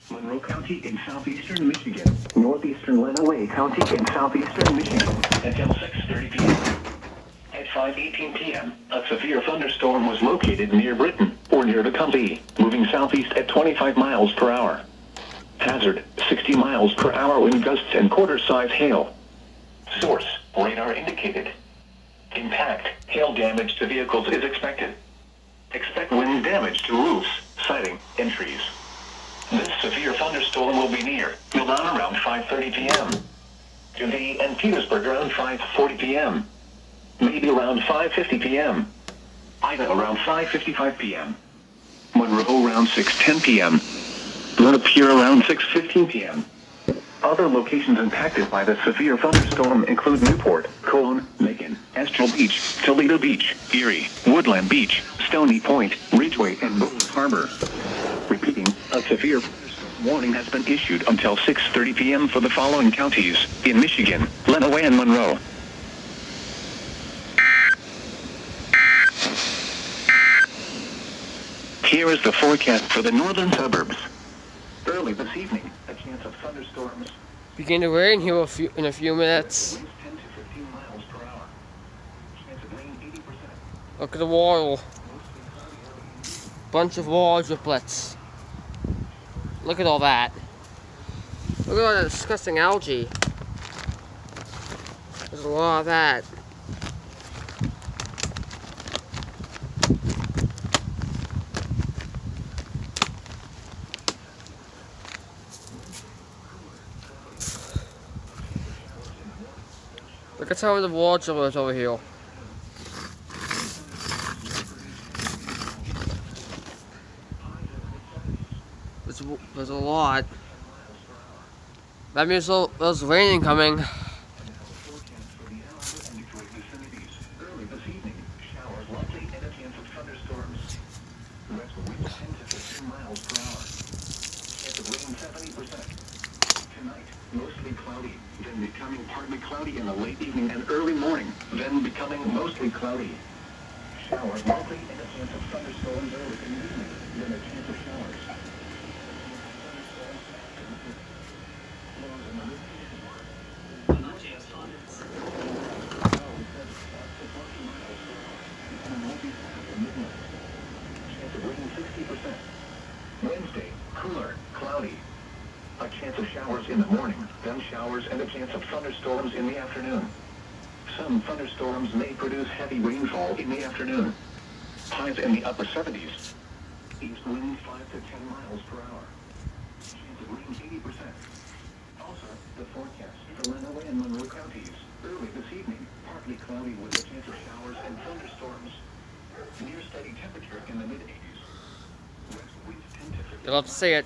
Monroe County in southeastern Michigan. Northeastern Lenawee County in southeastern Michigan. Until 6:30 p.m. At 5:18 p.m., a severe thunderstorm was located near Britain, or near the county, moving southeast at 25 miles per hour. Hazard, 60 miles per hour wind gusts and quarter-size hail. Source, radar indicated. Impact, hail damage to vehicles is expected. Expect wind damage to roofs, siding, and trees. This severe thunderstorm will be near Milan around 5:30 p.m. Today and Petersburg around 5:40 p.m. Maybe around 5:50 p.m. Ida around 5:55 p.m. Monroe around 6:10 p.m. Lapeer around 6:15 p.m. Other locations impacted by the severe thunderstorm include Newport, Cologne, Macon, Astral Beach, Toledo Beach, Erie, Woodland Beach, Stony Point, Ridgeway, and Bowles Harbor. Repeating, a severe warning has been issued until 6:30 p.m. for the following counties in Michigan, Lenawee, and Monroe. Here is the forecast for the northern suburbs. Early this evening, a chance of thunderstorms. Begin to rain here in a few minutes. Winds 10 to 15 miles per hour. Chance of rain 80%. Look at the wall. Mostly cloudy early. Bunch of wall driplets. Look at all that. Look at all that disgusting algae. There's a lot of that. Look at some of the wall driplets over here. There's a lot. That means there's raining coming. Early this evening, showers likely and a chance of thunderstorms. The rest of winds 10 to 15 miles per hour. Chance of rain 70%. Tonight, mostly cloudy, then becoming partly cloudy in the late evening and early morning, then becoming mostly cloudy. Showers likely and a chance of thunderstorms early in the evening, then a chance of showers. Wednesday, cooler, cloudy. A chance of showers in the morning, then showers and a chance of thunderstorms in the afternoon. Some thunderstorms may produce heavy rainfall in the afternoon. Highs in the upper 70s. East wind 5 to 10 miles per hour. Chance of rain 80%. Also, the forecast for Lenawee and Monroe counties. Early this evening, partly cloudy with a chance of showers and thunderstorms. Near steady temperature in the mid-80s. West winds 10 to 15. You'll have to see it.